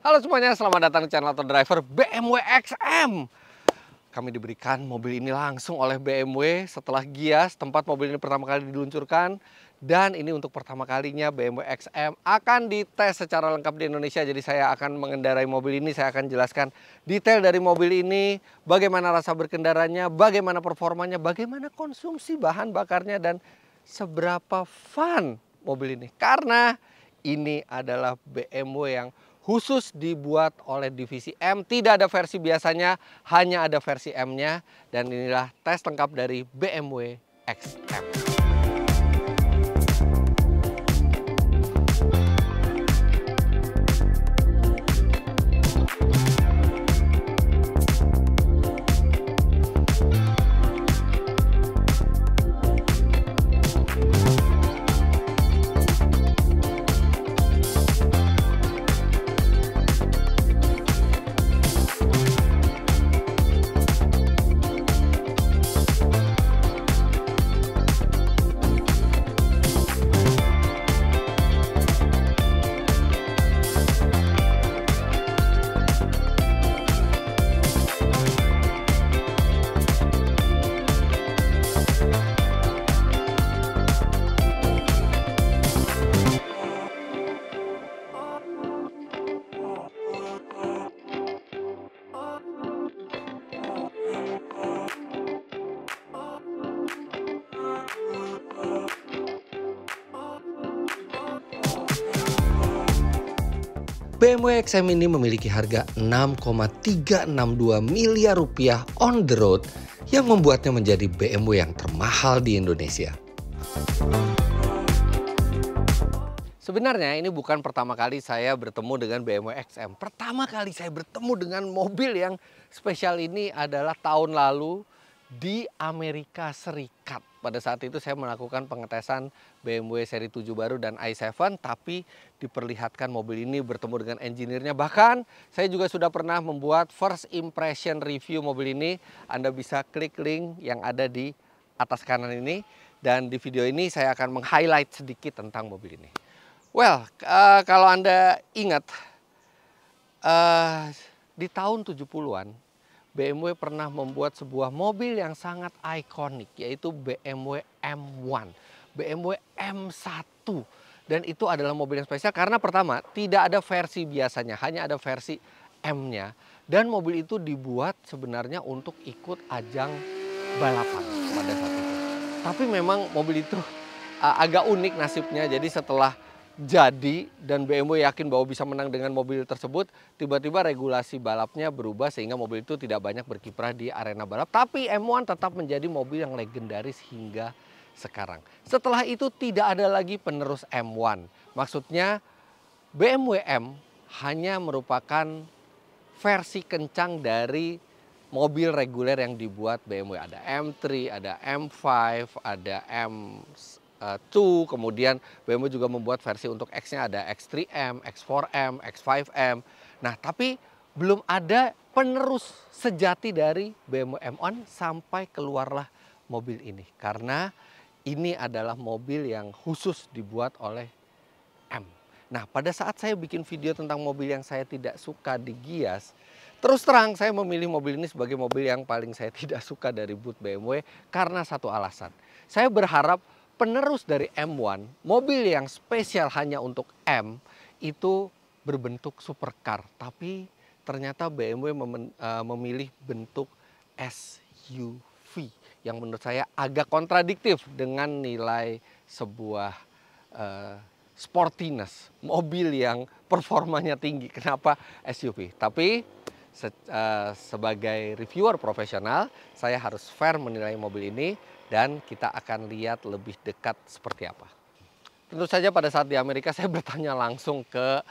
Halo semuanya, selamat datang di channel Auto Driver BMW XM. Kami diberikan mobil ini langsung oleh BMW setelah Gias, tempat mobil ini pertama kali diluncurkan. Dan ini untuk pertama kalinya BMW XM akan dites secara lengkap di Indonesia. Jadi saya akan mengendarai mobil ini, saya akan jelaskan detail dari mobil ini, bagaimana rasa berkendaranya, bagaimana performanya, bagaimana konsumsi bahan bakarnya, dan seberapa fun mobil ini. Karena ini adalah BMW yang khusus dibuat oleh divisi M. Tidak ada versi biasanya, hanya ada versi M-nya. Dan inilah tes lengkap dari BMW XM. BMW XM ini memiliki harga 6,362 miliar rupiah on the road yang membuatnya menjadi BMW yang termahal di Indonesia. Sebenarnya ini bukan pertama kali saya bertemu dengan BMW XM. Pertama kali saya bertemu dengan mobil yang spesial ini adalah tahun lalu di Amerika Serikat. Pada saat itu saya melakukan pengetesan BMW seri 7 baru dan i7, tapi diperlihatkan mobil ini bertemu dengan engineer-nya. Bahkan saya juga sudah pernah membuat first impression review mobil ini. Anda bisa klik link yang ada di atas kanan ini. Dan di video ini saya akan meng-highlight sedikit tentang mobil ini. Well, kalau Anda ingat, di tahun 70-an, BMW pernah membuat sebuah mobil yang sangat ikonik, yaitu BMW M1, BMW M1. Dan itu adalah mobil yang spesial karena pertama, tidak ada versi biasanya, hanya ada versi M-nya. Dan mobil itu dibuat sebenarnya untuk ikut ajang balapan pada saat itu. Tapi memang mobil itu agak unik nasibnya, jadi setelah jadi dan BMW yakin bahwa bisa menang dengan mobil tersebut, tiba-tiba regulasi balapnya berubah sehingga mobil itu tidak banyak berkiprah di arena balap. Tapi M1 tetap menjadi mobil yang legendaris hingga sekarang. Setelah itu tidak ada lagi penerus M1. Maksudnya BMW M hanya merupakan versi kencang dari mobil reguler yang dibuat BMW. Ada M3, ada M5, ada M2, kemudian BMW juga membuat versi untuk X-nya, ada X3M, X4M, X5M. Nah, tapi belum ada penerus sejati dari BMW M1 sampai keluarlah mobil ini. Karena ini adalah mobil yang khusus dibuat oleh M. Nah, pada saat saya bikin video tentang mobil yang saya tidak suka di Gias, terus terang saya memilih mobil ini sebagai mobil yang paling saya tidak suka dari boot BMW karena satu alasan. Saya berharap penerus dari M1, mobil yang spesial hanya untuk M, itu berbentuk supercar. Tapi ternyata BMW memilih bentuk SUV yang menurut saya agak kontradiktif dengan nilai sebuah sportiness, mobil yang performanya tinggi. Kenapa SUV? Tapi sebagai reviewer profesional, saya harus fair menilai mobil ini. Dan kita akan lihat lebih dekat seperti apa. Tentu saja pada saat di Amerika saya bertanya langsung ke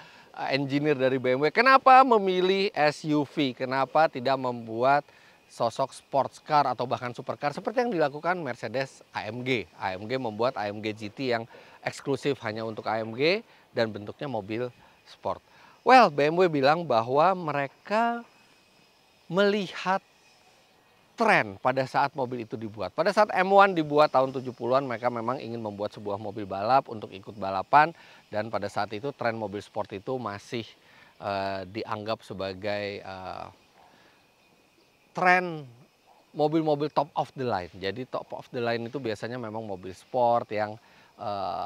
engineer dari BMW. Kenapa memilih SUV? Kenapa tidak membuat sosok sports car atau bahkan supercar seperti yang dilakukan Mercedes AMG. AMG membuat AMG GT yang eksklusif hanya untuk AMG dan bentuknya mobil sport. Well, BMW bilang bahwa mereka melihat tren pada saat mobil itu dibuat. Pada saat M1 dibuat tahun 70-an, mereka memang ingin membuat sebuah mobil balap untuk ikut balapan. Dan pada saat itu tren mobil sport itu masih dianggap sebagai tren mobil-mobil top of the line. Jadi top of the line itu biasanya memang mobil sport yang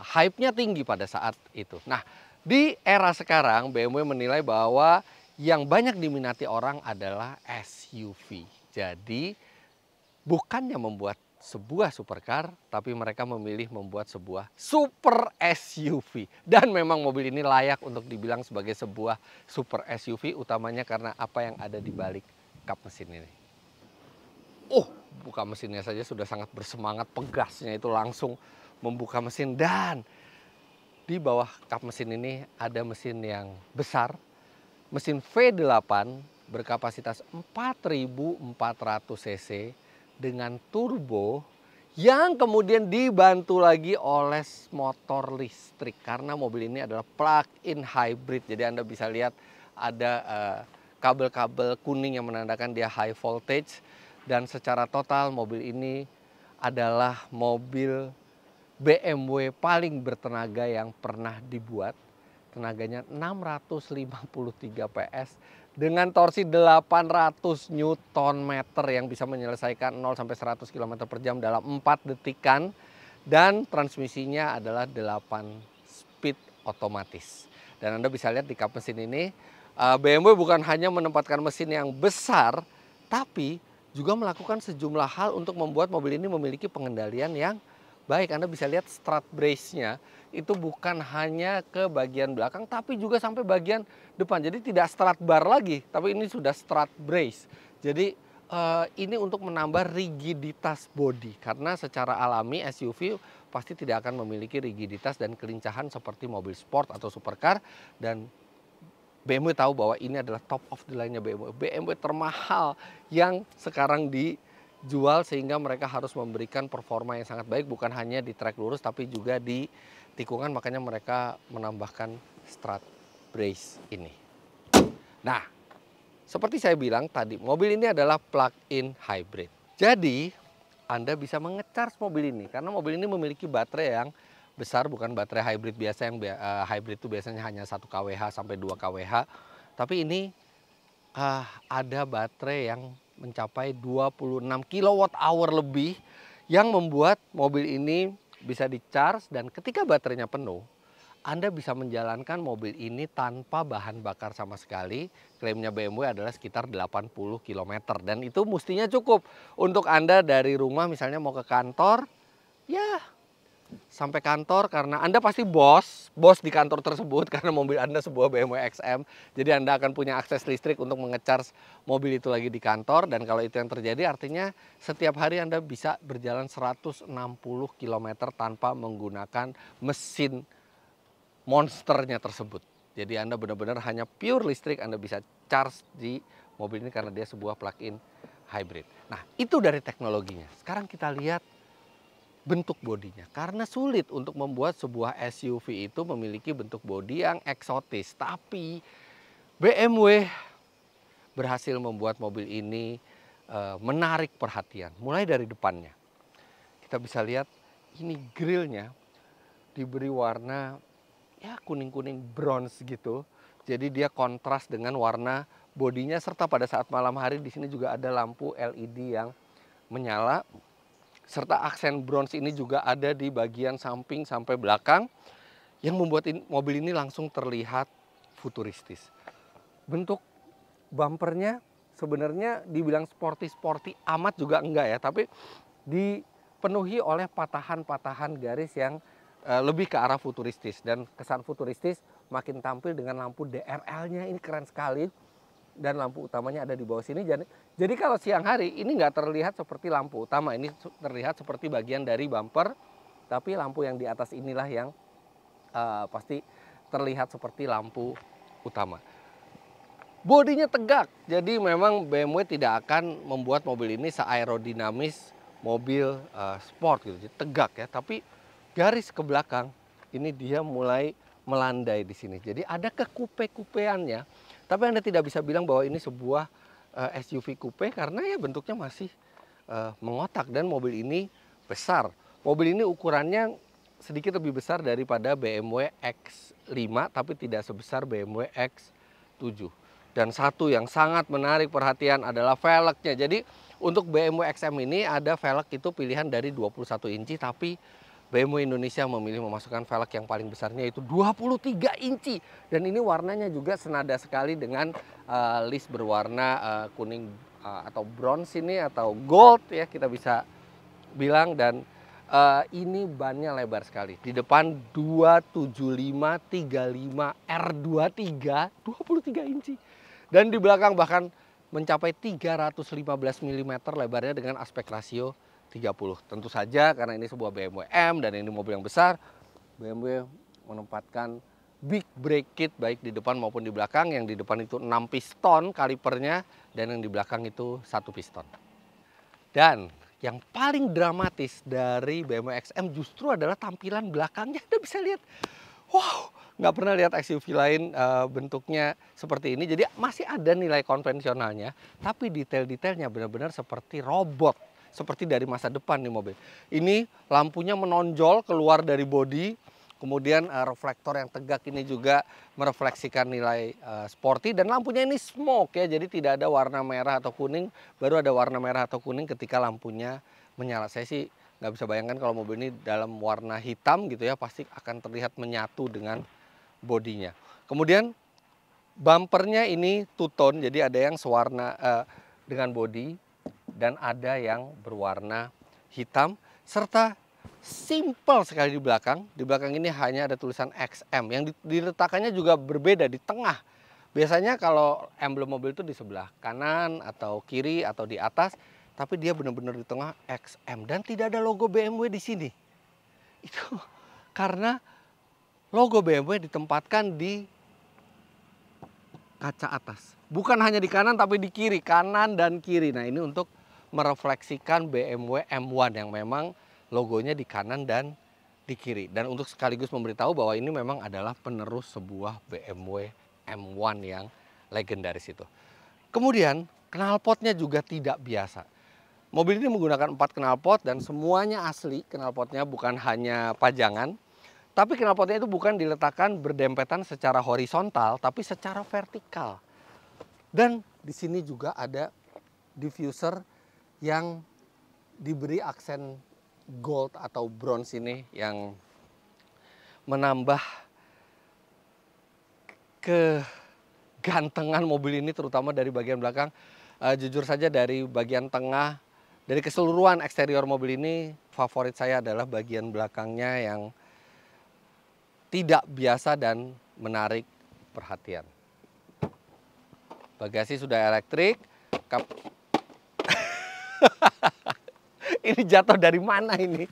hype-nya tinggi pada saat itu. Nah, di era sekarang BMW menilai bahwa yang banyak diminati orang adalah SUV. Jadi bukannya membuat sebuah supercar, tapi mereka memilih membuat sebuah super SUV. Dan memang mobil ini layak untuk dibilang sebagai sebuah super SUV, utamanya karena apa yang ada di balik kap mesin ini. Buka mesinnya saja sudah sangat bersemangat, pegasnya itu langsung membuka mesin. Dan di bawah kap mesin ini ada mesin yang besar, mesin V8 berkapasitas 4.400 cc dengan turbo yang kemudian dibantu lagi oleh motor listrik karena mobil ini adalah plug-in hybrid. Jadi Anda bisa lihat ada kabel-kabel kuning yang menandakan dia high voltage, dan secara total mobil ini adalah mobil BMW paling bertenaga yang pernah dibuat. Tenaganya 653 PS dengan torsi 800 Nm yang bisa menyelesaikan 0 sampai 100 km per jam dalam 4 detikan, dan transmisinya adalah 8 speed otomatis. Dan Anda bisa lihat di kap mesin ini BMW bukan hanya menempatkan mesin yang besar, tapi juga melakukan sejumlah hal untuk membuat mobil ini memiliki pengendalian yang baik. Anda bisa lihat strut brace-nya itu bukan hanya ke bagian belakang, tapi juga sampai bagian depan. Jadi tidak strut bar lagi, tapi ini sudah strut brace. Jadi ini untuk menambah rigiditas bodi, karena secara alami SUV pasti tidak akan memiliki rigiditas dan kelincahan seperti mobil sport atau supercar. Dan BMW tahu bahwa ini adalah top of the line-nya BMW. BMW termahal yang sekarang dijual, sehingga mereka harus memberikan performa yang sangat baik, bukan hanya di trek lurus tapi juga di tikungan. Makanya mereka menambahkan strut brace ini. Nah, seperti saya bilang tadi, mobil ini adalah plug-in hybrid. Jadi Anda bisa menge-charge mobil ini karena mobil ini memiliki baterai yang besar, bukan baterai hybrid biasa yang hybrid itu biasanya hanya 1 kWh sampai 2 kWh. Tapi ini ada baterai yang mencapai 26 kWh lebih yang membuat mobil ini bisa di-charge, dan ketika baterainya penuh, Anda bisa menjalankan mobil ini tanpa bahan bakar sama sekali. Klaimnya BMW adalah sekitar 80 km, dan itu mestinya cukup untuk Anda dari rumah misalnya mau ke kantor, ya sampai kantor, karena Anda pasti bos di kantor tersebut karena mobil Anda sebuah BMW XM. Jadi Anda akan punya akses listrik untuk menge-charge mobil itu lagi di kantor, dan kalau itu yang terjadi artinya setiap hari Anda bisa berjalan 160 km tanpa menggunakan mesin monsternya tersebut. Jadi Anda benar-benar hanya pure listrik Anda bisa charge di mobil ini karena dia sebuah plug-in hybrid. Nah, itu dari teknologinya. Sekarang kita lihat bentuk bodinya, karena sulit untuk membuat sebuah SUV itu memiliki bentuk bodi yang eksotis. Tapi BMW berhasil membuat mobil ini menarik perhatian. Mulai dari depannya, kita bisa lihat ini grillnya diberi warna ya kuning-kuning bronze gitu. Jadi dia kontras dengan warna bodinya, serta pada saat malam hari di sini juga ada lampu LED yang menyala. Serta aksen bronze ini juga ada di bagian samping sampai belakang yang membuat mobil ini langsung terlihat futuristis. Bentuk bumpernya sebenarnya dibilang sporty amat juga enggak ya, tapi dipenuhi oleh patahan-patahan garis yang lebih ke arah futuristis, dan kesan futuristis makin tampil dengan lampu DRL-nya. Ini keren sekali. Dan lampu utamanya ada di bawah sini. Jadi kalau siang hari ini nggak terlihat seperti lampu utama, ini terlihat seperti bagian dari bumper, tapi lampu yang di atas inilah yang pasti terlihat seperti lampu utama. Bodinya tegak, jadi memang BMW tidak akan membuat mobil ini seaerodinamis mobil sport gitu, jadi tegak ya. Tapi garis ke belakang ini dia mulai melandai di sini. Jadi ada kekupe-kupeannya. Tapi Anda tidak bisa bilang bahwa ini sebuah SUV coupe karena ya bentuknya masih mengotak, dan mobil ini besar. Mobil ini ukurannya sedikit lebih besar daripada BMW X5, tapi tidak sebesar BMW X7. 7. Dan satu yang sangat menarik perhatian adalah velgnya. Jadi untuk BMW XM ini ada velg itu pilihan dari 21 inci, tapi BMW Indonesia memilih memasukkan velg yang paling besarnya itu 23 inci. Dan ini warnanya juga senada sekali dengan list berwarna kuning atau bronze ini atau gold ya kita bisa bilang. Dan ini bannya lebar sekali. Di depan 275/35 R23 23 inci. Dan di belakang bahkan mencapai 315 mm lebarnya dengan aspek rasio 30. Tentu saja karena ini sebuah BMW M dan ini mobil yang besar, BMW menempatkan big brake kit baik di depan maupun di belakang. Yang di depan itu 6 piston kalipernya dan yang di belakang itu 1 piston. Dan yang paling dramatis dari BMW XM justru adalah tampilan belakangnya. Anda bisa lihat, wow, nggak pernah lihat SUV lain bentuknya seperti ini. Jadi masih ada nilai konvensionalnya, tapi detail-detailnya benar-benar seperti robot, seperti dari masa depan nih mobil. Ini lampunya menonjol keluar dari bodi, kemudian reflektor yang tegak ini juga merefleksikan nilai sporty, dan lampunya ini smoke ya, jadi tidak ada warna merah atau kuning, baru ada warna merah atau kuning ketika lampunya menyala. Saya sih nggak bisa bayangkan kalau mobil ini dalam warna hitam gitu ya, pasti akan terlihat menyatu dengan bodinya. Kemudian bumpernya ini two tone, jadi ada yang sewarna dengan bodi dan ada yang berwarna hitam, serta simple sekali di belakang. Di belakang ini hanya ada tulisan XM yang diletakkannya juga berbeda di tengah. Biasanya kalau emblem mobil itu di sebelah kanan atau kiri atau di atas, tapi dia benar-benar di tengah XM dan tidak ada logo BMW di sini. Itu karena logo BMW ditempatkan di kaca atas. Bukan hanya di kanan tapi di kiri, kanan dan kiri. Nah, ini untuk merefleksikan BMW M1 yang memang logonya di kanan dan di kiri. Dan untuk sekaligus memberitahu bahwa ini memang adalah penerus sebuah BMW M1 yang legendaris itu. Kemudian knalpotnya juga tidak biasa. Mobil ini menggunakan 4 knalpot dan semuanya asli. Knalpotnya bukan hanya pajangan. Tapi knalpotnya itu bukan diletakkan berdempetan secara horizontal, tapi secara vertikal. Dan di sini juga ada diffuser yang diberi aksen gold atau bronze ini yang menambah kegantengan mobil ini, terutama dari bagian belakang. Jujur saja dari bagian tengah, dari keseluruhan eksterior mobil ini, favorit saya adalah bagian belakangnya yang tidak biasa dan menarik perhatian. Bagasi sudah elektrik. Ini jatuh dari mana ini?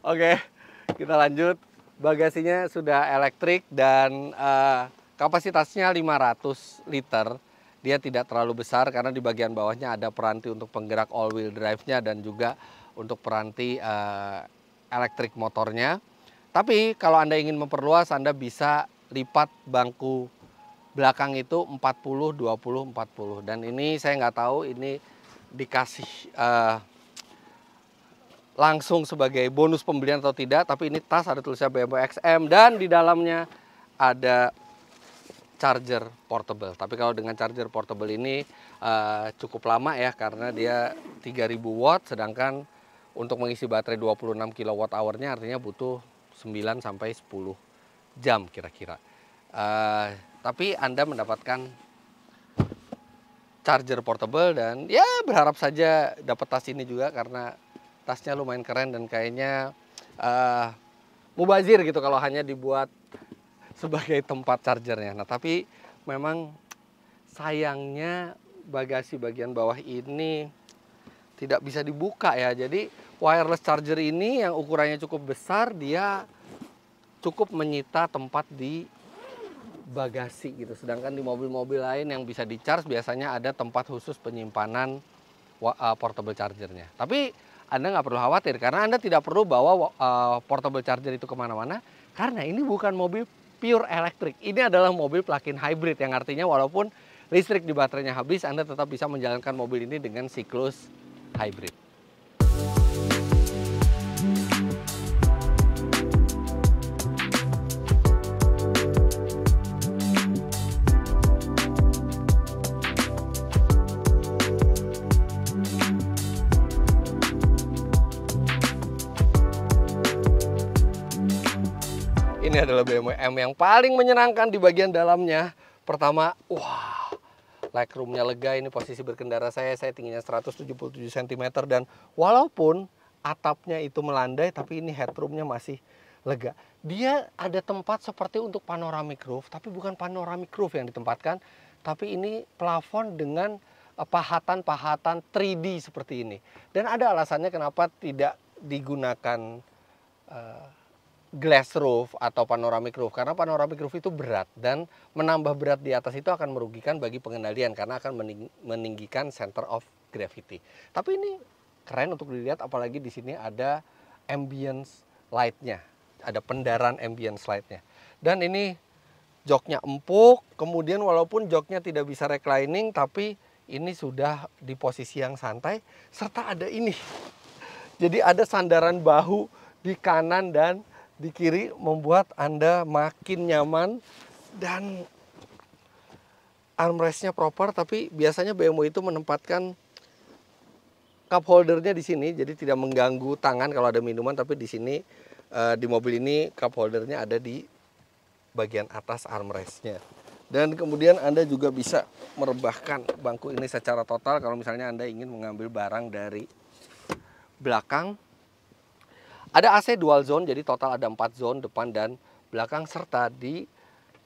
Oke, kita lanjut. Bagasinya sudah elektrik dan kapasitasnya 500 liter. Dia tidak terlalu besar karena di bagian bawahnya ada peranti untuk penggerak all wheel drive-nya dan juga untuk peranti elektrik motornya. Tapi kalau Anda ingin memperluas, Anda bisa lipat bangku belakang itu 40, 20, 40. Dan ini saya nggak tahu ini dikasih langsung sebagai bonus pembelian atau tidak. Tapi ini tas ada tulisan BMW XM dan di dalamnya ada charger portable. Tapi kalau dengan charger portable ini cukup lama ya, karena dia 3000 watt. Sedangkan untuk mengisi baterai 26 kWh-nya artinya butuh 9 sampai 10 jam kira-kira. Tapi Anda mendapatkan charger portable dan ya berharap saja dapat tas ini juga karena tasnya lumayan keren dan kayaknya mubazir gitu kalau hanya dibuat sebagai tempat chargernya. Nah, tapi memang sayangnya bagasi bagian bawah ini tidak bisa dibuka ya. Jadi wireless charger ini yang ukurannya cukup besar, dia cukup menyita tempat di bagasi gitu. Sedangkan di mobil-mobil lain yang bisa di-charge biasanya ada tempat khusus penyimpanan portable chargernya. Tapi Anda nggak perlu khawatir karena Anda tidak perlu bawa portable charger itu kemana-mana karena ini bukan mobil pure elektrik. Ini adalah mobil plug-in hybrid yang artinya walaupun listrik di baterainya habis, Anda tetap bisa menjalankan mobil ini dengan siklus hybrid. ini adalah BMW M yang paling menyenangkan di bagian dalamnya. Pertama, wah, legroomnya lega. Ini posisi berkendara saya tingginya 177 cm. Dan walaupun atapnya itu melandai, tapi ini headroomnya masih lega. Dia ada tempat seperti untuk panoramic roof, tapi bukan panoramic roof yang ditempatkan, tapi ini plafon dengan pahatan-pahatan 3D seperti ini. Dan ada alasannya kenapa tidak digunakan glass roof atau panoramic roof, karena panoramic roof itu berat dan menambah berat di atas itu akan merugikan bagi pengendalian karena akan meninggikan center of gravity. Tapi ini keren untuk dilihat, apalagi di sini ada ambience light-nya, ada pendaran ambience light-nya. Dan ini joknya empuk, kemudian walaupun joknya tidak bisa reclining, tapi ini sudah di posisi yang santai, serta ada ini. Jadi ada sandaran bahu di kanan dan di kiri, membuat Anda makin nyaman. Dan armrestnya proper, tapi biasanya BMW itu menempatkan cup holdernya di sini, jadi tidak mengganggu tangan kalau ada minuman. Tapi di sini di mobil ini cup holdernya ada di bagian atas armrestnya. Dan kemudian Anda juga bisa merebahkan bangku ini secara total kalau misalnya Anda ingin mengambil barang dari belakang. Ada AC dual zone, jadi total ada 4 zone depan dan belakang, serta di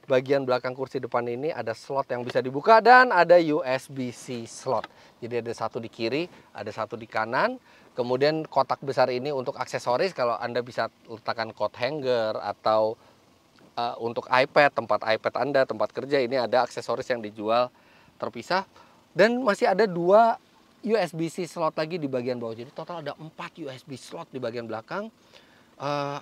bagian belakang kursi depan ini ada slot yang bisa dibuka dan ada USB-C slot. Jadi ada satu di kiri, ada satu di kanan. Kemudian kotak besar ini untuk aksesoris, kalau Anda bisa letakkan coat hanger atau untuk iPad, tempat iPad Anda, tempat kerja, ini ada aksesoris yang dijual terpisah. Dan masih ada 2 USB-C slot lagi di bagian bawah. Jadi total ada 4 USB slot di bagian belakang.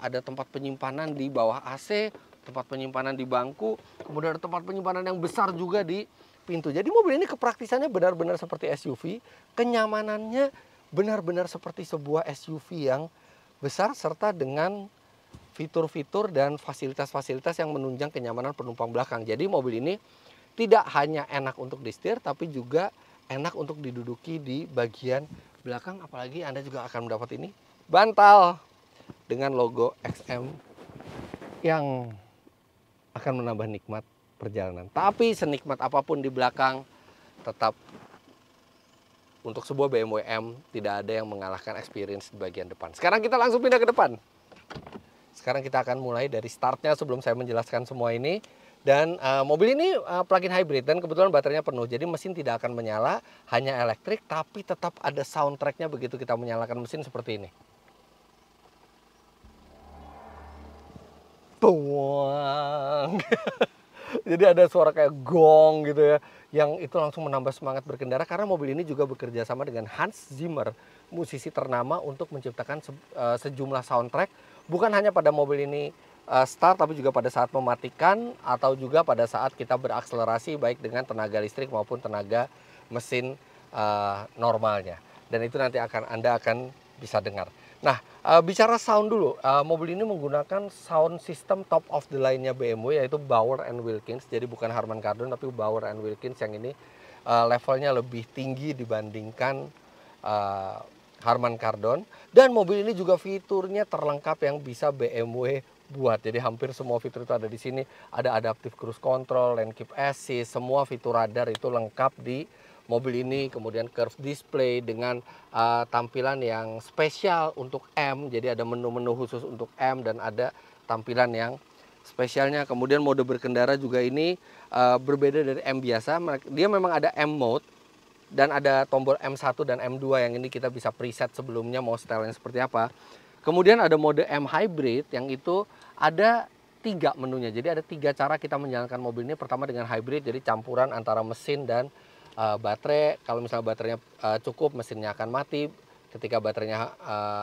Ada tempat penyimpanan di bawah AC, tempat penyimpanan di bangku, kemudian ada tempat penyimpanan yang besar juga di pintu. Jadi mobil ini kepraktisannya benar-benar seperti SUV, kenyamanannya benar-benar seperti sebuah SUV yang besar, serta dengan fitur-fitur dan fasilitas-fasilitas yang menunjang kenyamanan penumpang belakang. Jadi mobil ini tidak hanya enak untuk disetir, tapi juga enak untuk diduduki di bagian belakang. Apalagi Anda juga akan mendapat ini, bantal dengan logo XM yang akan menambah nikmat perjalanan. Tapi senikmat apapun di belakang, tetap untuk sebuah BMW M tidak ada yang mengalahkan experience di bagian depan. Sekarang kita langsung pindah ke depan. Sekarang kita akan mulai dari startnya sebelum saya menjelaskan semua ini. Dan mobil ini plug-in hybrid dan kebetulan baterainya penuh. Jadi mesin tidak akan menyala, hanya elektrik, tapi tetap ada soundtracknya begitu kita menyalakan mesin seperti ini. Tuang. Jadi ada suara kayak gong gitu ya, yang itu langsung menambah semangat berkendara. Karena mobil ini juga bekerja sama dengan Hans Zimmer, musisi ternama, untuk menciptakan sejumlah soundtrack. Bukan hanya pada mobil ini start, tapi juga pada saat mematikan atau juga pada saat kita berakselerasi, baik dengan tenaga listrik maupun tenaga mesin normalnya. Dan itu nanti Anda akan bisa dengar. Nah, bicara sound dulu, mobil ini menggunakan sound system top of the line-nya BMW, yaitu Bauer & Wilkins. Jadi bukan Harman Kardon, tapi Bauer & Wilkins yang ini levelnya lebih tinggi dibandingkan Harman Kardon. Dan mobil ini juga fiturnya terlengkap yang bisa BMW buat. Jadi hampir semua fitur itu ada di sini. Ada adaptive cruise control, lane keep assist, semua fitur radar itu lengkap di mobil ini. Kemudian curve display dengan tampilan yang spesial untuk M. Jadi ada menu-menu khusus untuk M dan ada tampilan yang spesialnya. Kemudian mode berkendara juga ini berbeda dari M biasa. Dia memang ada M mode dan ada tombol M1 dan M2 yang ini kita bisa preset sebelumnya mau stylenya seperti apa. Kemudian ada mode M Hybrid yang itu ada 3 menunya. Jadi ada 3 cara kita menjalankan mobil ini. Pertama dengan hybrid, jadi campuran antara mesin dan baterai. Kalau misalnya baterainya cukup, mesinnya akan mati. Ketika baterainya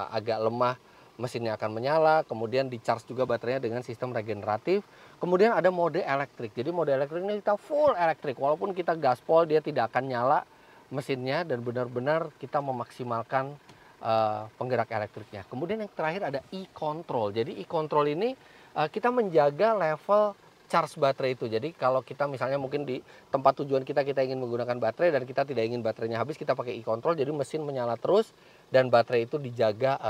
agak lemah, mesinnya akan menyala. Kemudian di charge juga baterainya dengan sistem regeneratif. Kemudian ada mode elektrik. Jadi mode elektrik ini kita full elektrik. Walaupun kita gaspol, dia tidak akan nyala mesinnya dan benar-benar kita memaksimalkan penggerak elektriknya. Kemudian yang terakhir ada e-control. Jadi e-control ini kita menjaga level charge baterai itu. Jadi kalau kita misalnya mungkin di tempat tujuan kita ingin menggunakan baterai dan kita tidak ingin baterainya habis, kita pakai e-control. Jadi mesin menyala terus dan baterai itu dijaga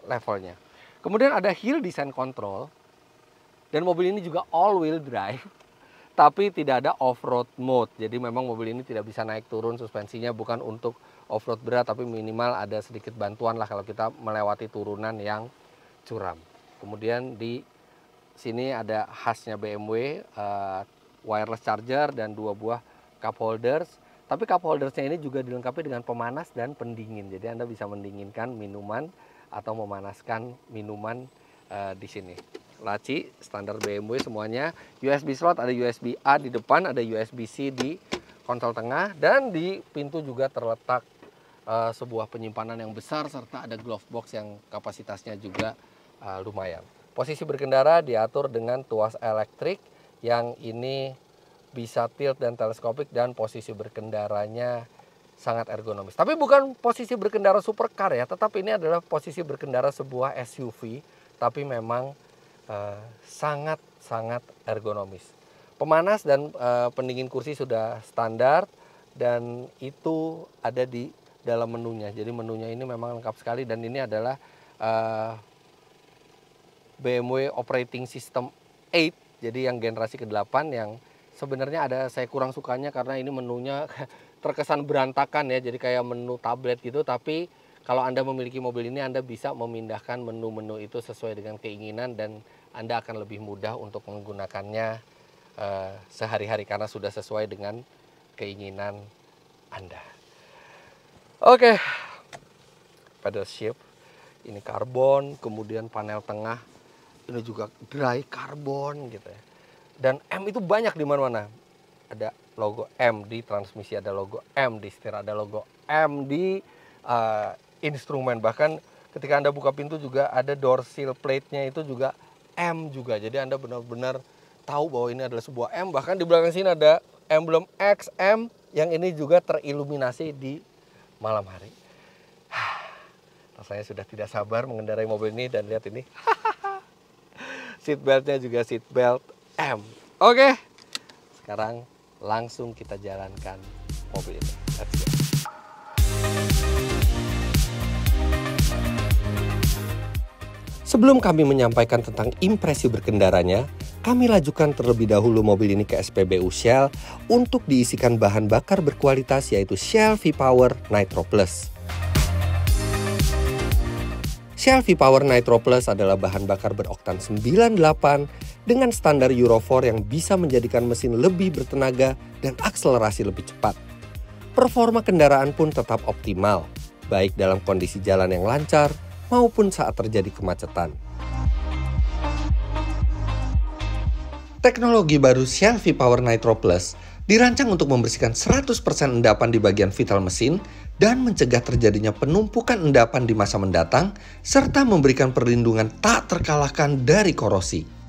levelnya. Kemudian ada hill descent control. Dan mobil ini juga all-wheel drive, tapi tidak ada off-road mode. Jadi memang mobil ini tidak bisa naik turun, suspensinya bukan untuk off-road berat, tapi minimal ada sedikit bantuan lah kalau kita melewati turunan yang curam. Kemudian di sini ada khasnya BMW, wireless charger dan 2 buah cup holders. Tapi cup holdersnya ini juga dilengkapi dengan pemanas dan pendingin. Jadi Anda bisa mendinginkan minuman atau memanaskan minuman di sini. Laci standar BMW semuanya, USB slot, ada USB A di depan, ada USB C di konsol tengah, dan di pintu juga terletak sebuah penyimpanan yang besar serta ada glove box yang kapasitasnya juga lumayan. Posisi berkendara diatur dengan tuas elektrik yang ini bisa tilt dan teleskopik, dan posisi berkendaranya sangat ergonomis. Tapi bukan posisi berkendara supercar ya, tetapi ini adalah posisi berkendara sebuah SUV, tapi memang sangat ergonomis. Pemanas dan pendingin kursi sudah standar, dan itu ada di dalam menunya. Jadi menunya ini memang lengkap sekali, dan ini adalah BMW Operating System 8, jadi yang generasi ke-8, yang sebenarnya ada saya kurang sukanya karena ini menunya terkesan berantakan ya, jadi kayak menu tablet gitu. Tapi kalau Anda memiliki mobil ini, Anda bisa memindahkan menu-menu itu sesuai dengan keinginan, dan Anda akan lebih mudah untuk menggunakannya sehari-hari karena sudah sesuai dengan keinginan Anda. Oke, pedal shift ini karbon, kemudian panel tengah ini juga dry karbon gitu ya. Dan M itu banyak di mana-mana. Ada logo M di transmisi, ada logo M di setir, ada logo M di instrumen. Bahkan ketika Anda buka pintu juga ada door seal plate-nya itu juga M juga. Jadi Anda benar-benar tahu bahwa ini adalah sebuah M. Bahkan di belakang sini ada emblem XM yang ini juga teriluminasi di malam hari. Rasanya sudah tidak sabar mengendarai mobil ini, dan lihat ini. Seat beltnya juga seat belt M. Oke, sekarang langsung kita jalankan mobil ini. Let's go. Sebelum kami menyampaikan tentang impresi berkendaranya, kami lajukan terlebih dahulu mobil ini ke SPBU Shell untuk diisikan bahan bakar berkualitas, yaitu Shell V-Power Nitro Plus. Shell V-Power Nitro Plus adalah bahan bakar beroktan 98 dengan standar Euro 4 yang bisa menjadikan mesin lebih bertenaga dan akselerasi lebih cepat. Performa kendaraan pun tetap optimal, baik dalam kondisi jalan yang lancar maupun saat terjadi kemacetan. Teknologi baru Shell V-Power Nitro Plus dirancang untuk membersihkan 100% endapan di bagian vital mesin dan mencegah terjadinya penumpukan endapan di masa mendatang, serta memberikan perlindungan tak terkalahkan dari korosi.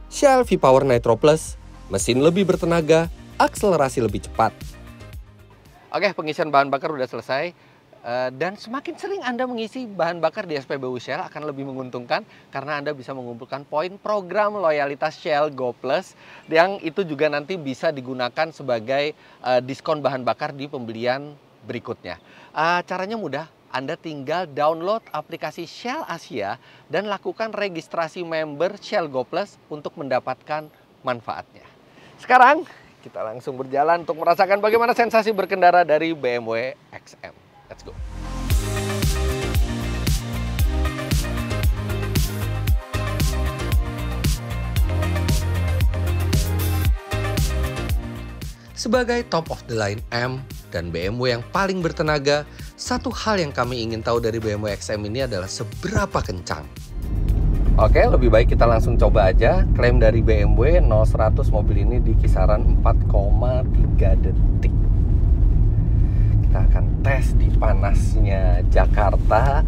Shell V-Power Nitro Plus, mesin lebih bertenaga, akselerasi lebih cepat. Oke, pengisian bahan bakar udah selesai. Dan semakin sering Anda mengisi bahan bakar di SPBU Shell akan lebih menguntungkan, karena Anda bisa mengumpulkan poin program loyalitas Shell Go Plus, yang itu juga nanti bisa digunakan sebagai diskon bahan bakar di pembelian berikutnya. Caranya mudah. Anda tinggal download aplikasi Shell Asia dan lakukan registrasi member Shell Go Plus untuk mendapatkan manfaatnya. Sekarang kita langsung berjalan untuk merasakan bagaimana sensasi berkendara dari BMW XM. Let's go. Sebagai top of the line M dan BMW yang paling bertenaga, satu hal yang kami ingin tahu dari BMW XM ini adalah seberapa kencang. Oke, lebih baik kita langsung coba aja. Klaim dari BMW 0-100 mobil ini di kisaran 4,3 detik. Kita akan tes di panasnya Jakarta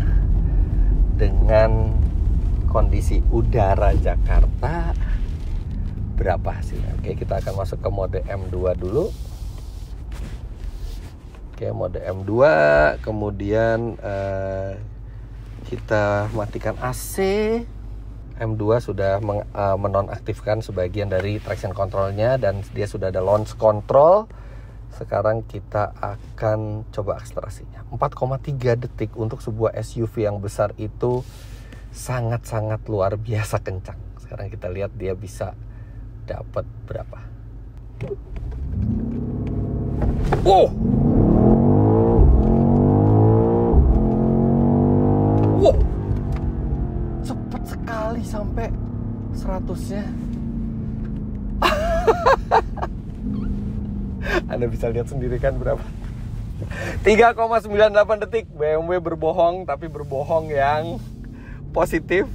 dengan kondisi udara Jakarta. Berapa hasilnya? Oke, kita akan masuk ke mode M2 dulu. Oke, mode M2, kemudian kita matikan AC. M2 sudah menonaktifkan sebagian dari traction controlnya dan dia sudah ada launch control. Sekarang kita akan coba akselerasinya. 4,3 detik untuk sebuah SUV yang besar itu sangat-sangat luar biasa kencang. Sekarang kita lihat dia bisa dapat berapa. Wow! Wow! Cepet sekali sampai 100-nya. Anda bisa lihat sendiri kan berapa. 3,98 detik. BMW berbohong, tapi berbohong yang positif.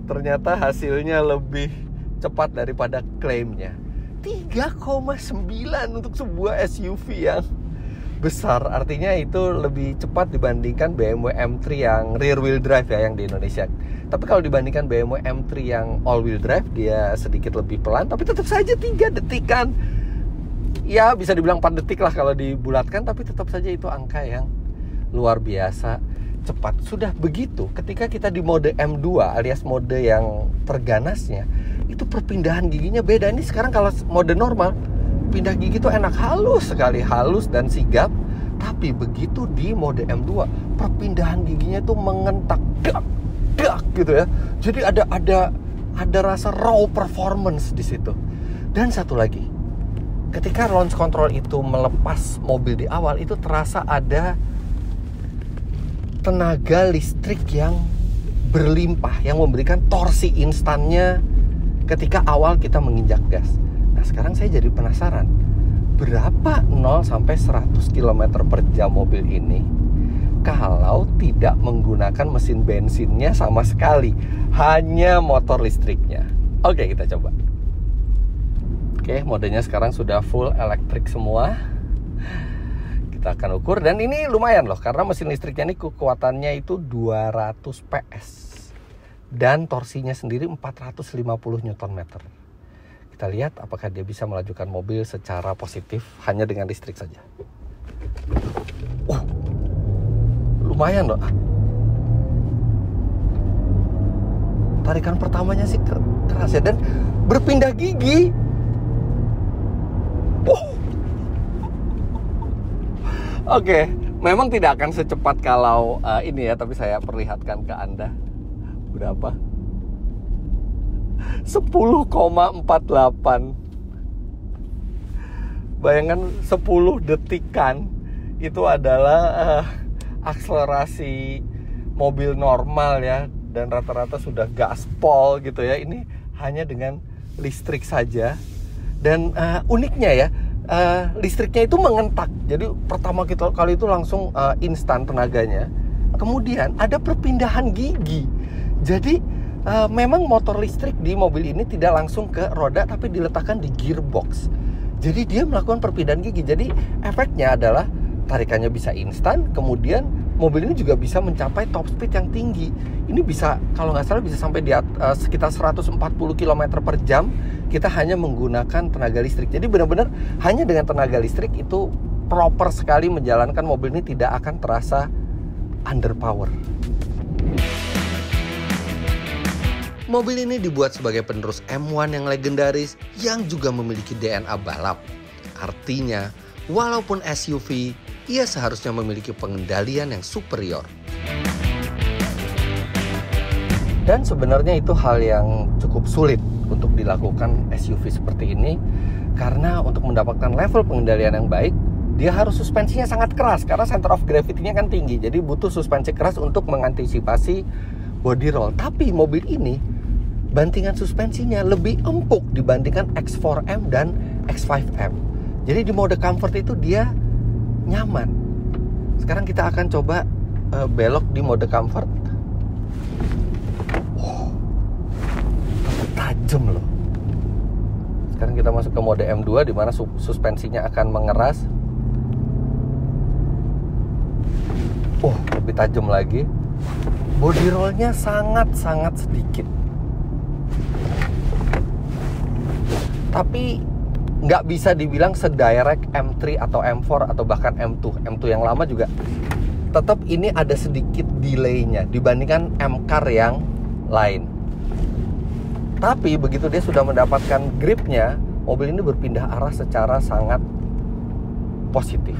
Ternyata hasilnya lebih cepat daripada klaimnya. 3,9 untuk sebuah SUV yang besar. Artinya itu lebih cepat dibandingkan BMW M3 yang rear wheel drive ya, yang di Indonesia. Tapi kalau dibandingkan BMW M3 yang all wheel drive, dia sedikit lebih pelan, tapi tetap saja 3 detik kan. Ya bisa dibilang 4 detik lah kalau dibulatkan, tapi tetap saja itu angka yang luar biasa cepat. Sudah begitu, ketika kita di mode M2 alias mode yang terganasnya, itu perpindahan giginya beda. Ini sekarang kalau mode normal, pindah gigi itu enak, halus sekali, halus dan sigap. Tapi begitu di mode M2, perpindahan giginya itu mengentak, dak gitu ya. Jadi ada rasa raw performance di situ. Dan satu lagi, ketika launch control itu melepas mobil di awal, itu terasa ada tenaga listrik yang berlimpah, yang memberikan torsi instannya ketika awal kita menginjak gas. Nah sekarang saya jadi penasaran, berapa 0 sampai 100 km per jam mobil ini kalau tidak menggunakan mesin bensinnya sama sekali, hanya motor listriknya. Oke, kita coba. Oke, modenya sekarang sudah full elektrik semua. Kita akan ukur, dan ini lumayan loh, karena mesin listriknya ini kekuatannya itu 200 PS dan torsinya sendiri 450 Nm. Kita lihat apakah dia bisa melajukan mobil secara positif hanya dengan listrik saja. Lumayan loh. Tarikan pertamanya sih keras ya, dan berpindah gigi. Oke, memang tidak akan secepat kalau ini ya, tapi saya perlihatkan ke Anda berapa. 10,48. Bayangkan 10 detikan itu adalah akselerasi mobil normal ya, dan rata-rata sudah gaspol gitu ya. Ini hanya dengan listrik saja. Dan uniknya ya, listriknya itu mengentak. Jadi pertama kali itu langsung instan tenaganya. Kemudian ada perpindahan gigi. Jadi memang motor listrik di mobil ini tidak langsung ke roda, tapi diletakkan di gearbox. Jadi dia melakukan perpindahan gigi. Jadi efeknya adalah tarikannya bisa instan, kemudian mobil ini juga bisa mencapai top speed yang tinggi. Ini bisa, kalau nggak salah bisa sampai di sekitar 140 km per jam. Kita hanya menggunakan tenaga listrik. Jadi benar-benar hanya dengan tenaga listrik itu proper sekali menjalankan mobil ini, tidak akan terasa underpower. Mobil ini dibuat sebagai penerus M1 yang legendaris yang juga memiliki DNA balap. Artinya, walaupun SUV, ia seharusnya memiliki pengendalian yang superior. Dan sebenarnya itu hal yang cukup sulit untuk dilakukan SUV seperti ini, karena untuk mendapatkan level pengendalian yang baik, dia harus suspensinya sangat keras karena center of gravity-nya kan tinggi. Jadi butuh suspensi keras untuk mengantisipasi body roll. Tapi mobil ini bantingan suspensinya lebih empuk dibandingkan X4M dan X5M. Jadi di mode comfort itu dia nyaman. Sekarang kita akan coba belok di mode comfort. Tajam loh. Sekarang kita masuk ke mode M2 di mana suspensinya akan mengeras. Lebih tajam lagi. Body rollnya sangat-sangat sedikit. Tapi nggak bisa dibilang sedirect M3 atau M4 atau bahkan M2. M2 yang lama juga tetap ini ada sedikit delay-nya dibandingkan M-Car yang lain. Tapi begitu dia sudah mendapatkan gripnya, mobil ini berpindah arah secara sangat positif.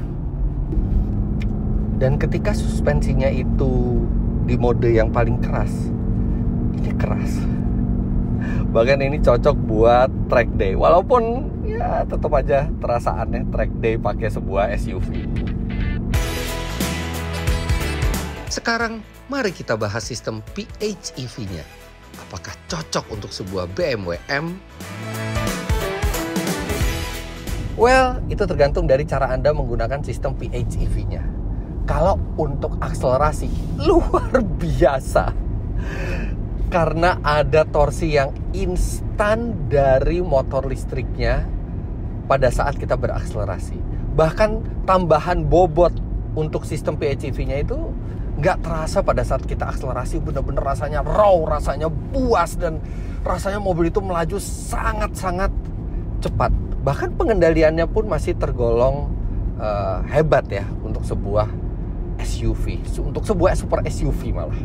Dan ketika suspensinya itu di mode yang paling keras, ini keras. Bahkan ini cocok buat track day. Walaupun ya tetap aja terasa aneh track day pakai sebuah SUV. Sekarang mari kita bahas sistem PHEV-nya. Apakah cocok untuk sebuah BMW M? Well, itu tergantung dari cara Anda menggunakan sistem PHEV-nya. Kalau untuk akselerasi, luar biasa. Karena ada torsi yang instan dari motor listriknya pada saat kita berakselerasi. Bahkan tambahan bobot untuk sistem PHEV-nya itu nggak terasa pada saat kita akselerasi. Bener-bener rasanya raw, rasanya puas, dan rasanya mobil itu melaju sangat-sangat cepat. Bahkan pengendaliannya pun masih tergolong hebat ya untuk sebuah SUV, untuk sebuah super SUV malah.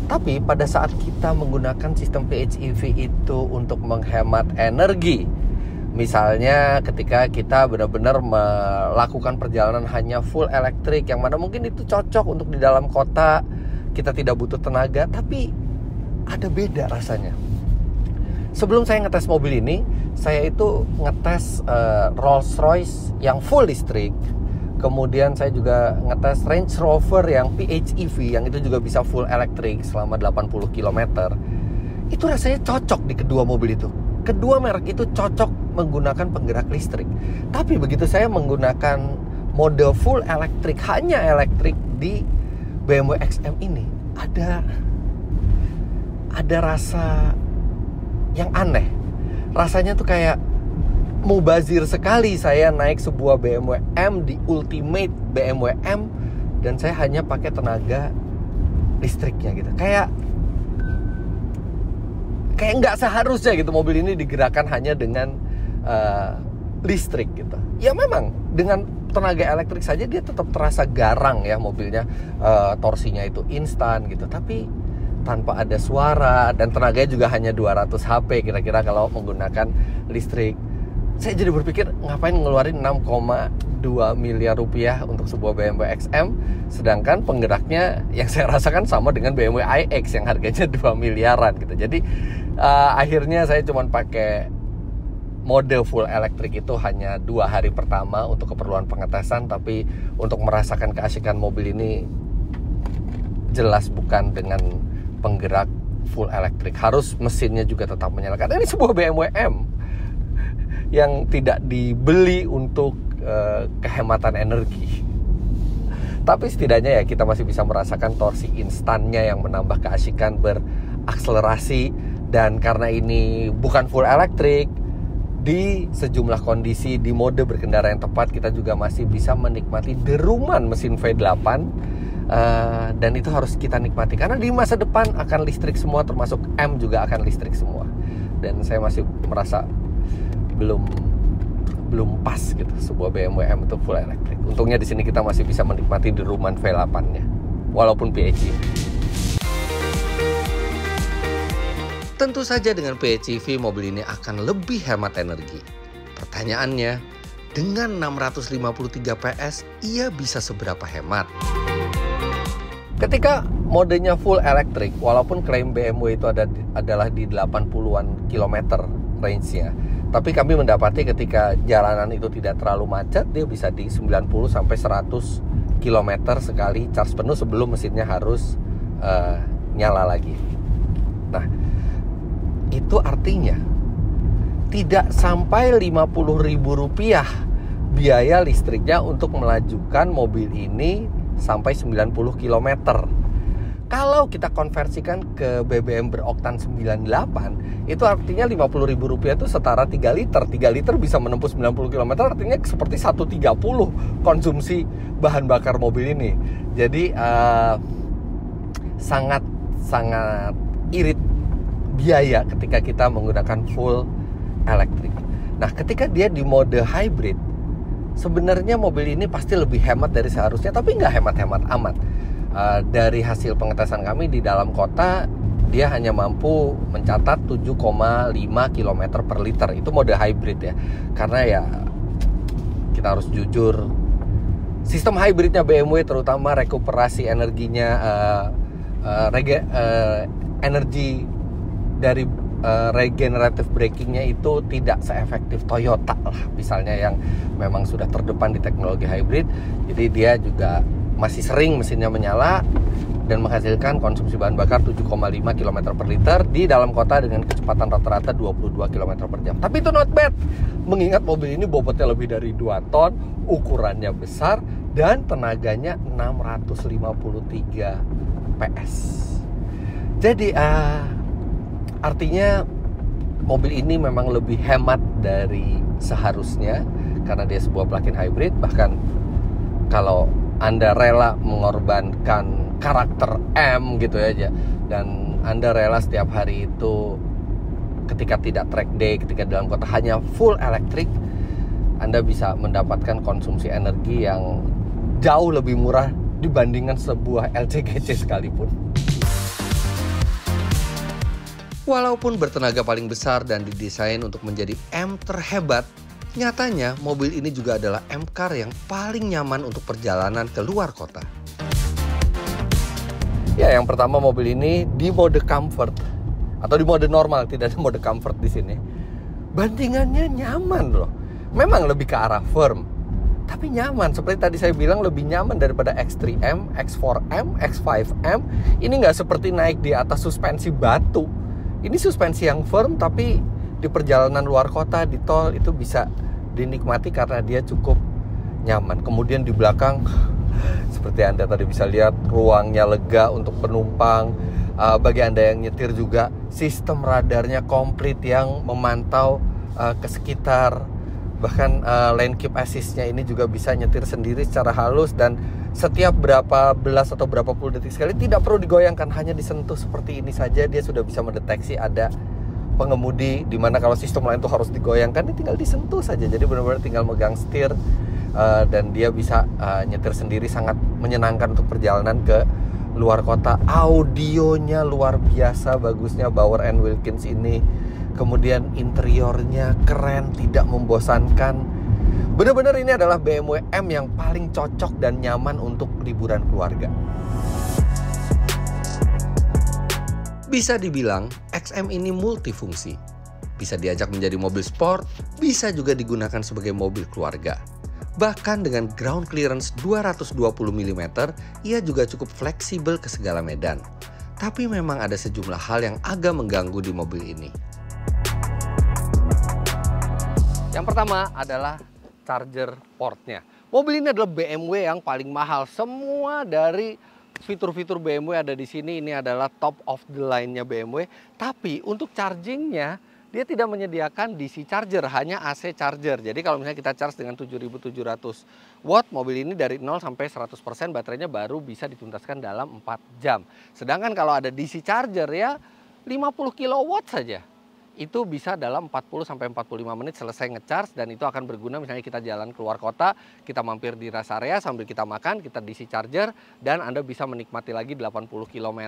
Tapi pada saat kita menggunakan sistem PHEV itu untuk menghemat energi, misalnya ketika kita benar-benar melakukan perjalanan hanya full elektrik, yang mana mungkin itu cocok untuk di dalam kota, kita tidak butuh tenaga, tapi ada beda rasanya. Sebelum saya ngetes mobil ini, saya itu ngetes Rolls-Royce yang full listrik. Kemudian saya juga ngetes Range Rover yang PHEV, yang itu juga bisa full elektrik selama 80 km. Itu rasanya cocok di kedua mobil itu. Kedua merek itu cocok menggunakan penggerak listrik. Tapi begitu saya menggunakan mode full elektrik, hanya elektrik di BMW X-M ini, ada rasa yang aneh. Rasanya tuh kayak mubazir sekali saya naik sebuah BMW M di ultimate BMW M, dan saya hanya pakai tenaga listriknya gitu. Kayak nggak seharusnya gitu mobil ini digerakkan hanya dengan listrik gitu. Ya memang dengan tenaga elektrik saja dia tetap terasa garang ya mobilnya, torsinya itu instan gitu, tapi tanpa ada suara, dan tenaganya juga hanya 200 HP kira-kira kalau menggunakan listrik. Saya jadi berpikir, ngapain ngeluarin 6,2 miliar rupiah untuk sebuah BMW X-M, sedangkan penggeraknya yang saya rasakan sama dengan BMW iX yang harganya 2 miliaran gitu. Jadi akhirnya saya cuma pakai mode full elektrik itu hanya 2 hari pertama untuk keperluan pengetesan, tapi untuk merasakan keasikan mobil ini jelas bukan dengan penggerak full elektrik. Harus mesinnya juga tetap menyala. Karena ini sebuah BMW M yang tidak dibeli untuk kehematan energi. Tapi setidaknya ya kita masih bisa merasakan torsi instannya yang menambah keasikan berakselerasi. Dan karena ini bukan full elektrik, di sejumlah kondisi di mode berkendara yang tepat kita juga masih bisa menikmati deruman mesin V8. Dan itu harus kita nikmati karena di masa depan akan listrik semua, termasuk M juga akan listrik semua. Dan saya masih merasa belum pas gitu sebuah BMW M itu full elektrik. Untungnya di sini kita masih bisa menikmati deruman V8-nya walaupun PHEV. Tentu saja dengan PHEV mobil ini akan lebih hemat energi. Pertanyaannya, dengan 653 PS ia bisa seberapa hemat? Ketika modenya full elektrik, walaupun klaim BMW itu adalah di 80-an kilometer range-nya, tapi kami mendapati ketika jalanan itu tidak terlalu macet, dia bisa di 90-100 km sekali charge penuh sebelum mesinnya harus nyala lagi. Nah, itu artinya tidak sampai Rp50.000 biaya listriknya untuk melajukan mobil ini sampai 90 km. Kalau kita konversikan ke BBM beroktan 98, itu artinya Rp50.000 itu setara 3 liter. 3 liter bisa menempuh 90 km, artinya seperti 130 konsumsi bahan bakar mobil ini. Jadi sangat irit biaya ketika kita menggunakan full elektrik. Nah, ketika dia di mode hybrid, sebenarnya mobil ini pasti lebih hemat dari seharusnya, tapi nggak hemat-hemat amat. Dari hasil pengetesan kami di dalam kota, dia hanya mampu mencatat 7,5 km per liter. Itu mode hybrid ya. Karena ya kita harus jujur, sistem hybridnya BMW terutama rekuperasi energinya, energi dari regenerative brakingnya itu tidak seefektif Toyota lah misalnya, yang memang sudah terdepan di teknologi hybrid. Jadi dia juga masih sering mesinnya menyala dan menghasilkan konsumsi bahan bakar 7,5 km per liter di dalam kota dengan kecepatan rata-rata 22 km per jam. Tapi itu not bad, mengingat mobil ini bobotnya lebih dari 2 ton, ukurannya besar, dan tenaganya 653 PS. Jadi artinya mobil ini memang lebih hemat dari seharusnya karena dia sebuah plug-in hybrid. Bahkan kalau Anda rela mengorbankan karakter M gitu aja, dan Anda rela setiap hari itu ketika tidak track day, ketika dalam kota hanya full elektrik, Anda bisa mendapatkan konsumsi energi yang jauh lebih murah dibandingkan sebuah LCGC sekalipun. Walaupun bertenaga paling besar dan didesain untuk menjadi M terhebat, nyatanya mobil ini juga adalah M-Car yang paling nyaman untuk perjalanan ke luar kota. Ya, yang pertama, mobil ini di mode comfort atau di mode normal, tidak ada mode comfort di sini. Bandingannya nyaman loh. Memang lebih ke arah firm, tapi nyaman. Seperti tadi saya bilang, lebih nyaman daripada X3M, X4M, X5M. Ini nggak seperti naik di atas suspensi batu. Ini suspensi yang firm, tapi di perjalanan luar kota, di tol, itu bisa dinikmati karena dia cukup nyaman. Kemudian di belakang, seperti Anda tadi bisa lihat, ruangnya lega untuk penumpang. Bagi Anda yang nyetir juga, sistem radarnya komplit yang memantau ke sekitar. Bahkan lane keep assist-nya ini juga bisa nyetir sendiri secara halus, dan setiap berapa belas atau berapa puluh detik sekali tidak perlu digoyangkan, hanya disentuh seperti ini saja dia sudah bisa mendeteksi ada pengemudi, dimana kalau sistem lain itu harus digoyangkan, ini tinggal disentuh saja. Jadi benar-benar tinggal megang setir, dan dia bisa nyetir sendiri, sangat menyenangkan untuk perjalanan ke luar kota. Audionya luar biasa bagusnya Bauer & Wilkins ini. Kemudian interiornya keren, tidak membosankan. Benar-benar ini adalah BMW M yang paling cocok dan nyaman untuk liburan keluarga. Bisa dibilang XM ini multifungsi. Bisa diajak menjadi mobil sport, bisa juga digunakan sebagai mobil keluarga. Bahkan dengan ground clearance 220 mm, ia juga cukup fleksibel ke segala medan. Tapi memang ada sejumlah hal yang agak mengganggu di mobil ini. Yang pertama adalah charger portnya. Mobil ini adalah BMW yang paling mahal. Semua dari fitur-fitur BMW ada di sini. Ini adalah top of the line-nya BMW. Tapi untuk chargingnya, dia tidak menyediakan DC charger, hanya AC charger. Jadi kalau misalnya kita charge dengan 7.700 watt, mobil ini dari 0 sampai 100% baterainya baru bisa dituntaskan dalam 4 jam. Sedangkan kalau ada DC charger ya 50 kW saja, itu bisa dalam 40 sampai 45 menit selesai ngecharge, dan itu akan berguna misalnya kita jalan keluar kota, kita mampir di rest area sambil kita makan, kita DC charger, dan Anda bisa menikmati lagi 80 km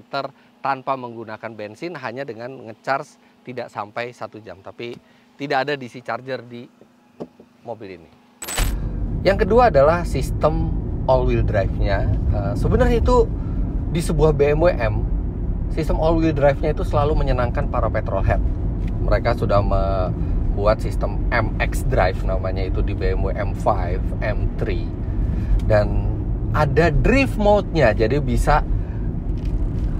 tanpa menggunakan bensin hanya dengan ngecharge tidak sampai 1 jam. Tapi tidak ada DC charger di mobil ini. Yang kedua adalah sistem all-wheel drive-nya. Sebenarnya itu di sebuah BMW M, sistem all-wheel drive-nya itu selalu menyenangkan para petrolhead. Mereka sudah membuat sistem MX Drive namanya itu di BMW M5, M3. Dan ada drift mode-nya, jadi bisa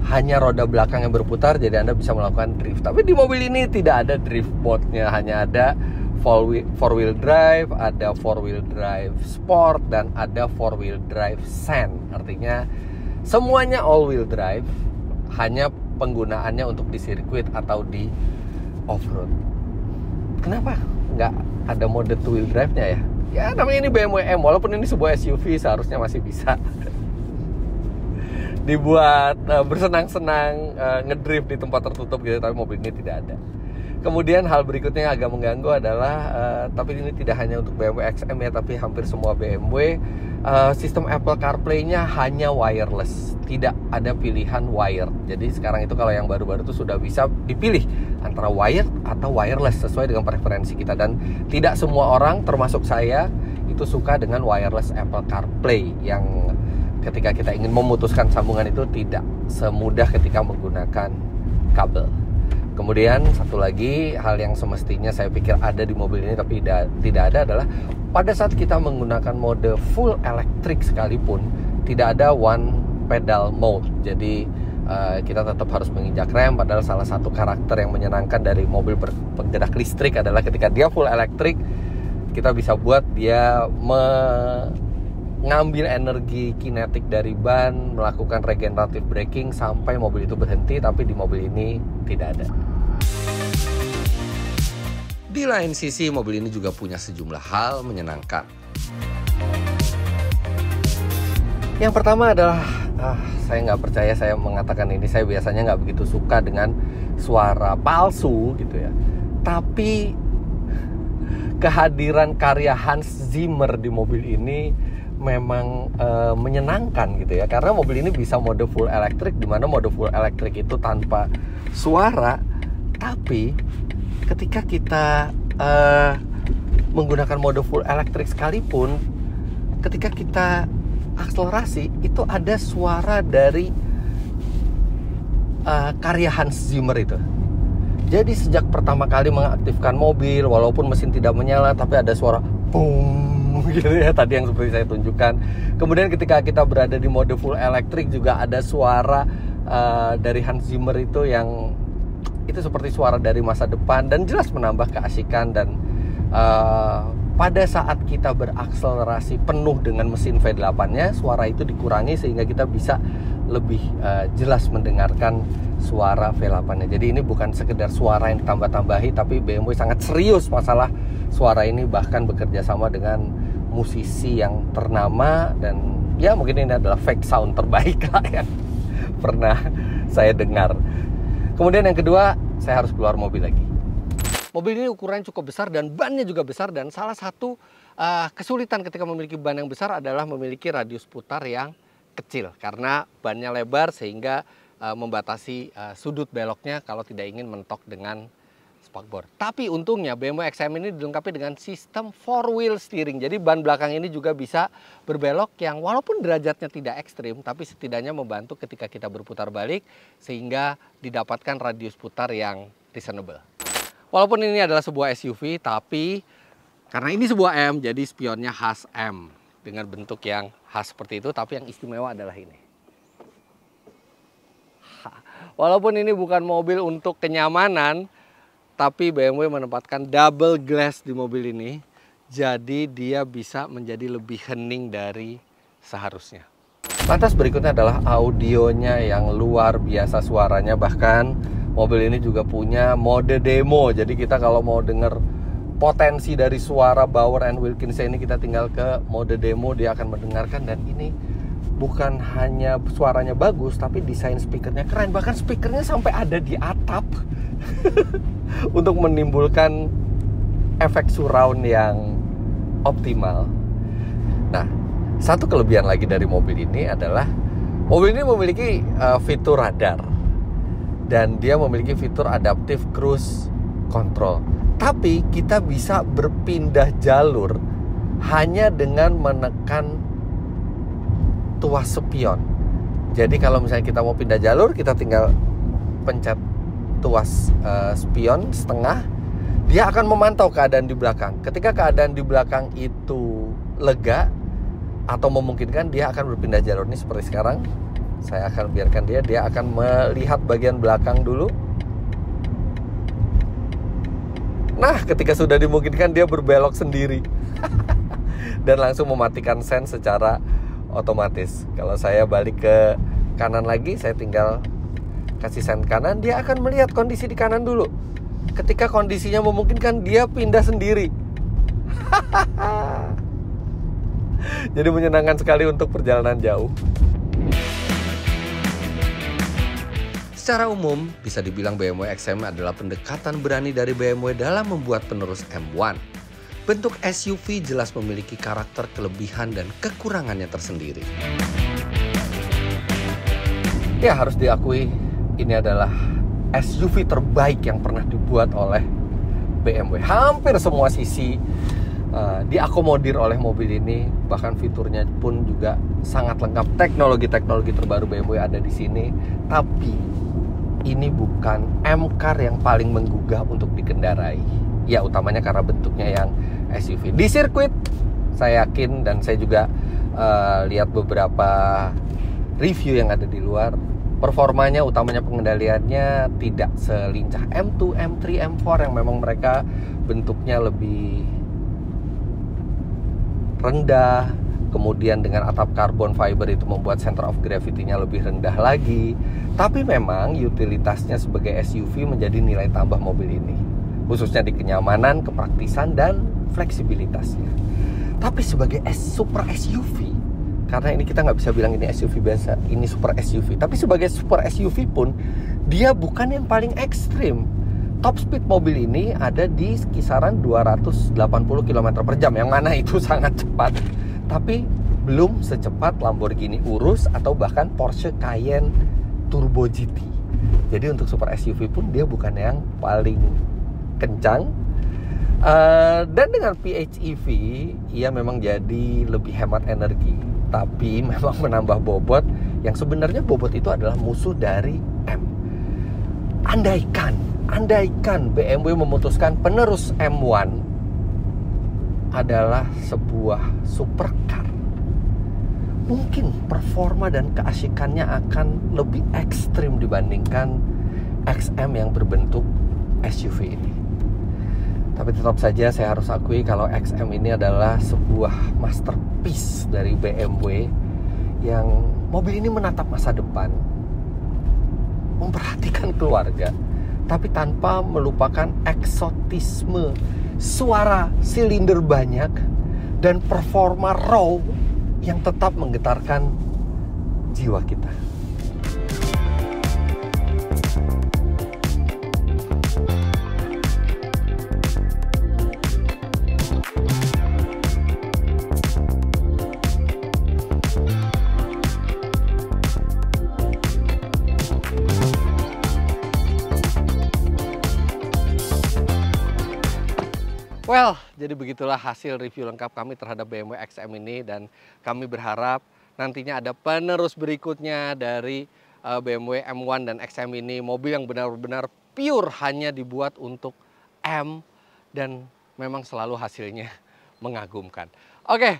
hanya roda belakang yang berputar, jadi Anda bisa melakukan drift. Tapi di mobil ini tidak ada drift mode-nya, hanya ada 4-wheel drive, ada 4-wheel drive sport, dan ada 4-wheel drive sand. Artinya semuanya all-wheel drive, hanya penggunaannya untuk di sirkuit atau di off-road. Kenapa nggak ada mode 2-wheel drive-nya ya? Ya namanya ini BMW M, walaupun ini sebuah SUV seharusnya masih bisa dibuat bersenang-senang ngedrift di tempat tertutup gitu, tapi mobil ini tidak ada. Kemudian hal berikutnya yang agak mengganggu adalah, tapi ini tidak hanya untuk BMW XM ya, tapi hampir semua BMW, sistem Apple CarPlay-nya hanya wireless, tidak ada pilihan wired. Jadi sekarang itu kalau yang baru-baru itu sudah bisa dipilih antara wired atau wireless sesuai dengan preferensi kita. Dan tidak semua orang, termasuk saya, itu suka dengan wireless Apple CarPlay yang ketika kita ingin memutuskan sambungan itu tidak semudah ketika menggunakan kabel. Kemudian satu lagi hal yang semestinya saya pikir ada di mobil ini tapi tidak ada adalah pada saat kita menggunakan mode full electric sekalipun tidak ada one pedal mode. Jadi kita tetap harus menginjak rem, padahal salah satu karakter yang menyenangkan dari mobil bergerak listrik adalah ketika dia full electric kita bisa buat dia mengambil energi kinetik dari ban, melakukan regenerative braking sampai mobil itu berhenti, tapi di mobil ini tidak ada. Di lain sisi, mobil ini juga punya sejumlah hal menyenangkan. Yang pertama adalah, saya nggak percaya saya mengatakan ini, saya biasanya nggak begitu suka dengan suara palsu gitu ya. Tapi kehadiran karya Hans Zimmer di mobil ini memang menyenangkan gitu ya, karena mobil ini bisa mode full electric, di mana mode full electric itu tanpa suara, tapi ketika kita menggunakan mode full electric sekalipun, ketika kita akselerasi itu ada suara dari karya Hans Zimmer itu. Jadi sejak pertama kali mengaktifkan mobil, walaupun mesin tidak menyala, tapi ada suara boom gitu ya, tadi yang seperti saya tunjukkan. Kemudian ketika kita berada di mode full electric juga ada suara dari Hans Zimmer itu yang itu seperti suara dari masa depan dan jelas menambah keasikan. Dan pada saat kita berakselerasi penuh dengan mesin V8-nya, suara itu dikurangi sehingga kita bisa lebih jelas mendengarkan suara V8-nya. Jadi ini bukan sekedar suara yang ditambah-tambahi, tapi BMW sangat serius masalah suara ini, bahkan bekerja sama dengan musisi yang ternama, dan ya mungkin ini adalah fake sound terbaik lah yang pernah saya dengar. Kemudian yang kedua, saya harus keluar mobil lagi. Mobil ini ukurannya cukup besar dan bannya juga besar, dan salah satu kesulitan ketika memiliki ban yang besar adalah memiliki radius putar yang kecil karena bannya lebar sehingga membatasi sudut beloknya kalau tidak ingin mentok dengan spakbor. Tapi untungnya BMW XM ini dilengkapi dengan sistem 4-wheel steering. Jadi ban belakang ini juga bisa berbelok yang walaupun derajatnya tidak ekstrim, tapi setidaknya membantu ketika kita berputar balik sehingga didapatkan radius putar yang reasonable. Walaupun ini adalah sebuah SUV, tapi karena ini sebuah M, jadi spionnya khas M dengan bentuk yang khas seperti itu. Tapi yang istimewa adalah ini. Walaupun ini bukan mobil untuk kenyamanan, tapi BMW menempatkan double glass di mobil ini, jadi dia bisa menjadi lebih hening dari seharusnya. Lantas berikutnya adalah audionya yang luar biasa suaranya, bahkan mobil ini juga punya mode demo. Jadi kita kalau mau dengar potensi dari suara Bauer & Wilkins ini, kita tinggal ke mode demo, dia akan mendengarkan. Dan ini bukan hanya suaranya bagus, tapi desain speakernya keren. Bahkan speakernya sampai ada di atap untuk menimbulkan efek surround yang optimal. Nah, satu kelebihan lagi dari mobil ini adalah mobil ini memiliki fitur radar dan dia memiliki fitur adaptive cruise control. Tapi kita bisa berpindah jalur hanya dengan menekan tuas spion. Jadi kalau misalnya kita mau pindah jalur, kita tinggal pencet tuas spion setengah, dia akan memantau keadaan di belakang. Ketika keadaan di belakang itu lega atau memungkinkan, dia akan berpindah jalur. Ini seperti sekarang, saya akan biarkan dia akan melihat bagian belakang dulu. Nah, ketika sudah dimungkinkan, dia berbelok sendiri dan langsung mematikan sen secara otomatis. Kalau saya balik ke kanan lagi, saya tinggal kasih sen kanan, dia akan melihat kondisi di kanan dulu. Ketika kondisinya memungkinkan, dia pindah sendiri. Jadi menyenangkan sekali untuk perjalanan jauh. Secara umum, bisa dibilang BMW X5 adalah pendekatan berani dari BMW dalam membuat penerus M1. Bentuk SUV jelas memiliki karakter kelebihan dan kekurangannya tersendiri. Ya, harus diakui ini adalah SUV terbaik yang pernah dibuat oleh BMW. Hampir semua sisi diakomodir oleh mobil ini, bahkan fiturnya pun juga sangat lengkap. Teknologi-teknologi terbaru BMW ada di sini, tapi ini bukan M-Car yang paling menggugah untuk dikendarai. Ya, utamanya karena bentuknya yang SUV. Di sirkuit, saya yakin dan saya juga lihat beberapa review yang ada di luar, performanya, utamanya pengendaliannya tidak selincah M2, M3, M4 yang memang mereka bentuknya lebih rendah, kemudian dengan atap karbon fiber itu membuat center of gravity-nya lebih rendah lagi. Tapi memang utilitasnya sebagai SUV menjadi nilai tambah mobil ini, khususnya di kenyamanan, kepraktisan, dan fleksibilitasnya. Tapi sebagai super SUV, karena ini kita nggak bisa bilang ini SUV biasa, ini super SUV. Tapi sebagai super SUV pun, dia bukan yang paling ekstrim. Top speed mobil ini ada di kisaran 280 km per jam, yang mana itu sangat cepat. Tapi belum secepat Lamborghini Urus atau bahkan Porsche Cayenne Turbo GT. Jadi untuk super SUV pun dia bukan yang paling kencang. Dan dengan PHEV, ia memang jadi lebih hemat energi. Tapi memang menambah bobot, yang sebenarnya bobot itu adalah musuh dari M. Andaikan BMW memutuskan penerus M1 adalah sebuah supercar, mungkin performa dan keasikannya akan lebih ekstrim dibandingkan XM yang berbentuk SUV ini. Tapi tetap saja saya harus akui kalau XM ini adalah sebuah masterpiece dari BMW, yang mobil ini menatap masa depan, memperhatikan keluarga, tapi tanpa melupakan eksotisme, suara silinder banyak, dan performa raw yang tetap menggetarkan jiwa kita. Well, jadi begitulah hasil review lengkap kami terhadap BMW X5 ini, dan kami berharap nantinya ada penerus berikutnya dari BMW M1 dan X5 ini, mobil yang benar-benar pure hanya dibuat untuk M, dan memang selalu hasilnya mengagumkan. Oke,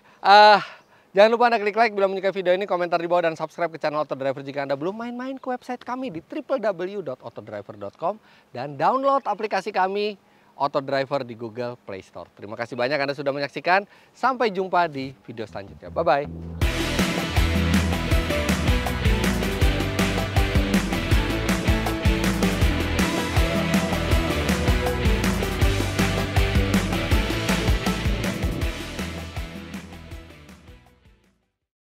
jangan lupa Anda klik like bila menyukai video ini, komentar di bawah, dan subscribe ke channel Autodriver jika Anda belum main-main ke website kami di www.autodriver.com, dan download aplikasi kami Autodriver di Google Play Store. Terima kasih banyak Anda sudah menyaksikan. Sampai jumpa di video selanjutnya. Bye-bye.